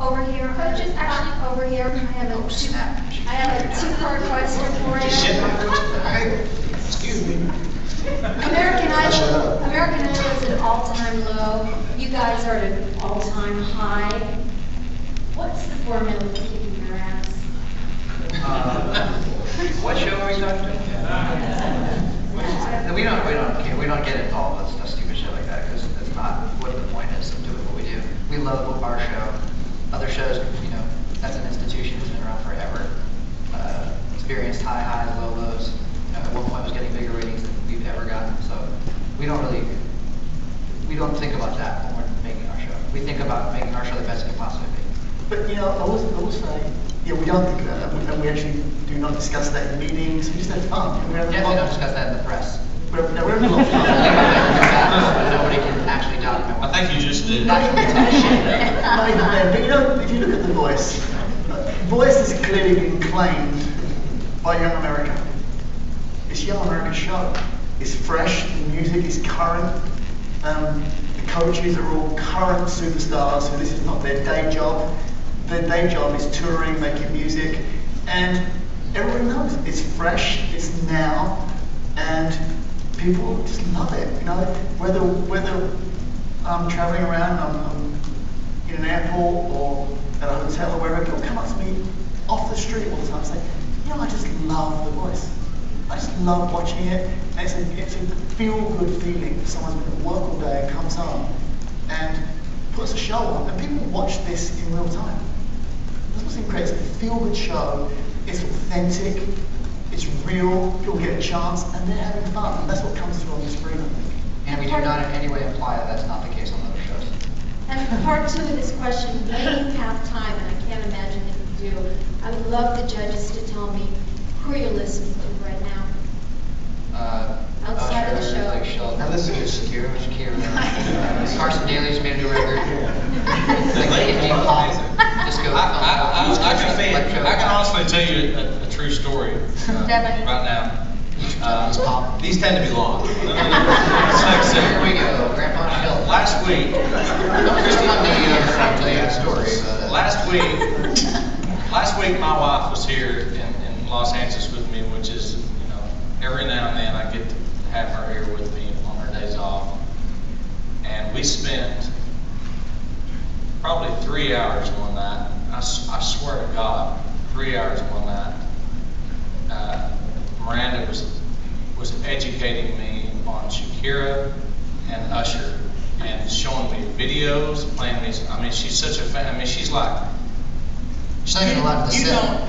Over here, Coach is actually over here. I have a two-part question for you. Excuse me. American Idol is at an all-time low. You guys are at an all-time high. What's the formula for keeping your ass? What show are we talking about? We don't get into all this stupid shit like that because it's not what the point is of doing what we do. We love our show. Other shows, that's an institution that's been around forever. Experienced high highs, low lows. At one point was getting bigger ratings than we've ever gotten. So we don't think about that when we're making our show. We think about making our show the best it can possibly be. But I will say, we don't think about that, and we actually do not discuss that in meetings. We just have fun. We don't discuss that in the press. We're having a lot of fun. Nobody can actually document. I think you just did. Not even then, but if you look at The Voice, Voice is clearly being claimed by Young America. It's Young America's show. It's fresh, the music is current, the coaches are all current superstars, so this is not their day job. Their day job is touring, making music, and everybody knows it's fresh, it's now, and people just love it. Whether I'm traveling around, I'm in an airport or at a hotel or wherever, people come up to me off the street all the time and say, I just love The Voice. I just love watching it, and it's a feel-good feeling. Someone's been at work all day and comes home and puts a show on, and people watch this in real time. That's what's incredible. It's a feel-good show. It's authentic. It's real. People get a chance, and they're having fun. And that's what comes through on the screen, I think. And we do not in any way imply that that's not the case on other shows. And part two of this question, you have time, and I can't imagine if you do. I would love the judges to tell me who you're listening to right now. Outside of the show. Like I listen to Shakira. Carson Daly's made a new record. I can honestly tell you a true story right now. These tend to be long. Here we go, Grandpa Hill. Last week, Last week my wife was here in Los Angeles with me, which is, every now and then I get to have her here with me on her days off. And we spent probably 3 hours one night. I swear to God, 3 hours one night. Miranda was educating me on Shakira and Usher and showing me videos, playing me. She's such a fan. She's like,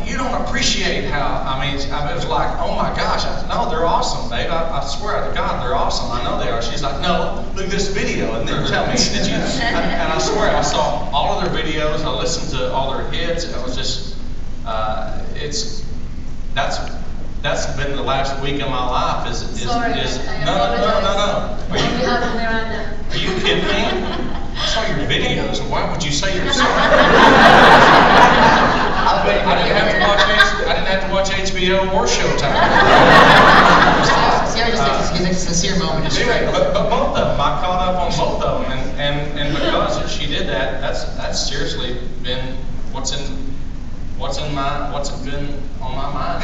you don't appreciate how, it was like, oh my gosh, no, they're awesome, babe. I swear to God, they're awesome. I know they are. She's like, no, look at this video, and then tell me, did you? And I swear, I saw all of their videos. I listened to all their hits. It was just, that's been the last week of my life. No. Are you kidding me? I saw your videos. Why would you say you're sorry? I didn't have to watch HBO or Showtime. It's a sincere moment. Anyway, but both of them, I caught up on both of them, and because she did that, that's seriously been what's been on my mind.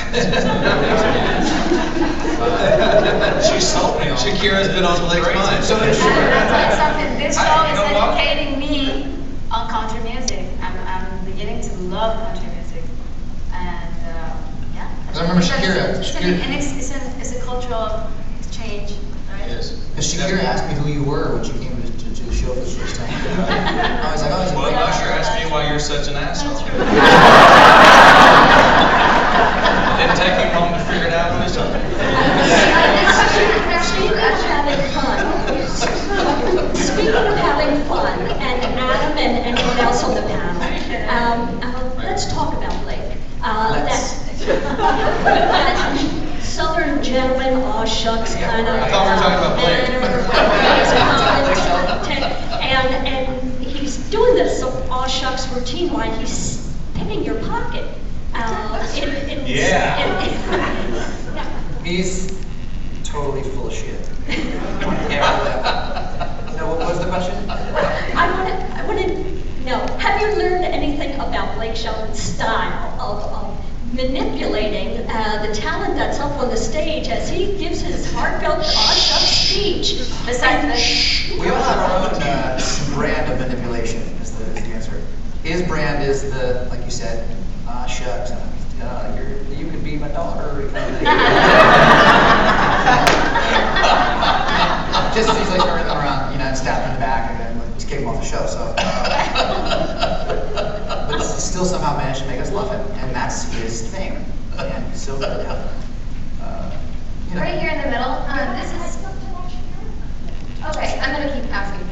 She sold me on. Shakira's been on Blake's mind. So it's something. This show is educating me on country music. I'm beginning to love country music, and yeah. I remember Shakira. It's a cultural exchange, right? It is. Because Shakira asked me who you were when she came to the show for the first time. I was like, well, Usher asked me why you're such an asshole. Didn't take him long to figure it out on his own. Speaking of having fun, and Adam and anyone else on the panel, let's talk about Blake. That Southern gentleman, aw shucks kind of. I thought we were talking about Blake. And he's doing this aw shucks routine while he's picking your pocket. Yeah. Blake Shelton style of manipulating the talent that's up on the stage as he gives his heartfelt, awesome speech. We all have our own brand of manipulation, is the answer. His brand is the, like you said, shucks, you could be my daughter. Just he's like turning around, and stabbing in the back, and then just kick him off the show. So, but still somehow managed to make us love him, and that's his thing. And so, Right here in the middle, this is, okay, I'm gonna keep asking.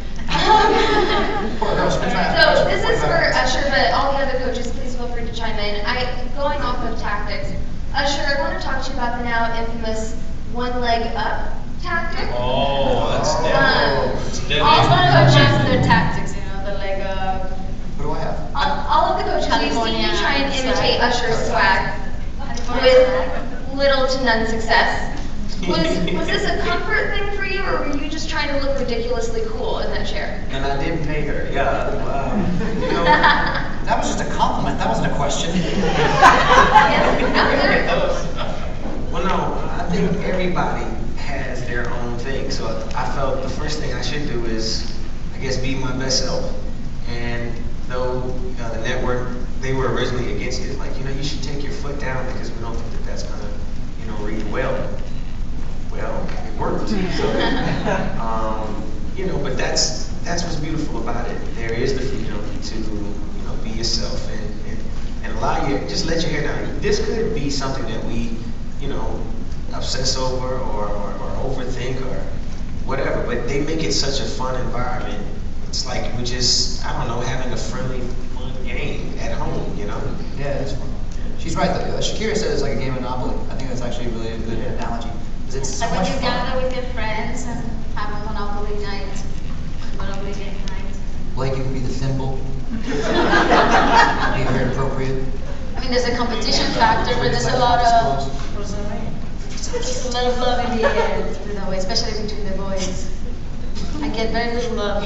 Poor girls, we're trying to- So this is for Usher, but all the other coaches, please feel free to chime in. Going off of tactics, Usher, I want to talk to you about the now infamous one leg up tactic. Oh, that's definitely. All the coaches have their tactics, the leg up. What do I have? All of the coaches, we've seen you try and imitate Usher's swag with little to none success. Was this a comfort thing for you, or were you just trying to look ridiculously cool in that chair? And I didn't pay her, yeah. That was just a compliment. That wasn't a question. Well, no, I think everybody has their own thing. So I felt the first thing I should do is, I guess, be my best self. And though the network, they were originally against it, like, you should take your foot down because we don't think that that's gonna, read well. Well, it worked. So, but that's what's beautiful about it. There is the freedom to, be yourself and allow just let your hair down. This could be something that we, obsess over or overthink or whatever, but they make it such a fun environment. It's like we're just, I don't know, having a friendly, fun game at home, Yeah, it's fun. She's right though. Shakira said it's like a game of Monopoly. I think that's actually really a good analogy. Because it's so Like when much you fun. gather with your friends and have a Monopoly night, Monopoly game night. Blake, you can be the thimble. Be very appropriate. I mean, there's a competition factor, but there's a lot of, What does that mean? there's a lot of love in the air, let's put it that way, especially between the boys. I get very little love,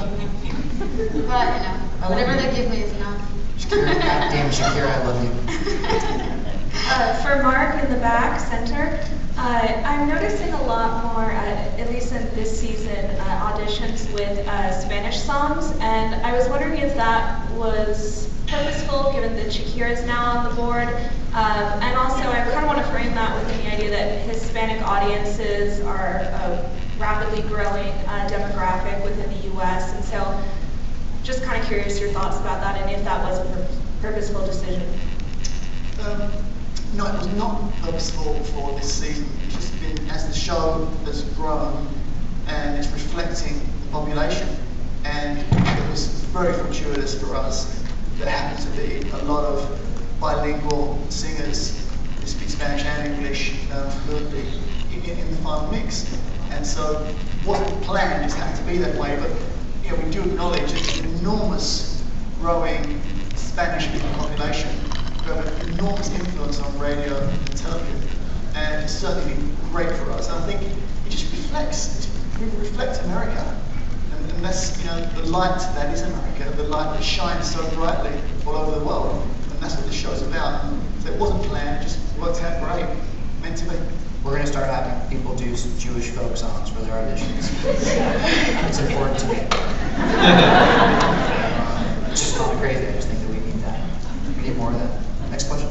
but whatever they give me is enough. Shakira, goddamn Shakira, I love you. For Mark in the back center, I'm noticing a lot more, at least in this season, auditions with Spanish songs, and I was wondering if that was purposeful, given that Shakira is now on the board, and also I kind of want to frame that within the idea that Hispanic audiences are a rapidly growing demographic within the U.S., and so just kind of curious your thoughts about that and if that was a purposeful decision. No, it was not purposeful for this season. It's just been, as the show has grown and it's reflecting the population, and it was very fortuitous for us that happened to be a lot of bilingual singers who speak Spanish and English fluently in the final mix. And so it wasn't planned, it just happened to be that way, but we do acknowledge it's an enormous growing Spanish-speaking population who have an enormous influence on radio and television, and it's certainly been great for us. And I think it just reflects America, and that's the light that is America, the light that shines so brightly all over the world, and that's what this show's about. And so it wasn't planned, it just worked out great, meant to be. We're going to start having people do Jewish folk songs for their auditions. It's important to me. It's just not crazy. I just think that we need that. We need more of that. Next question.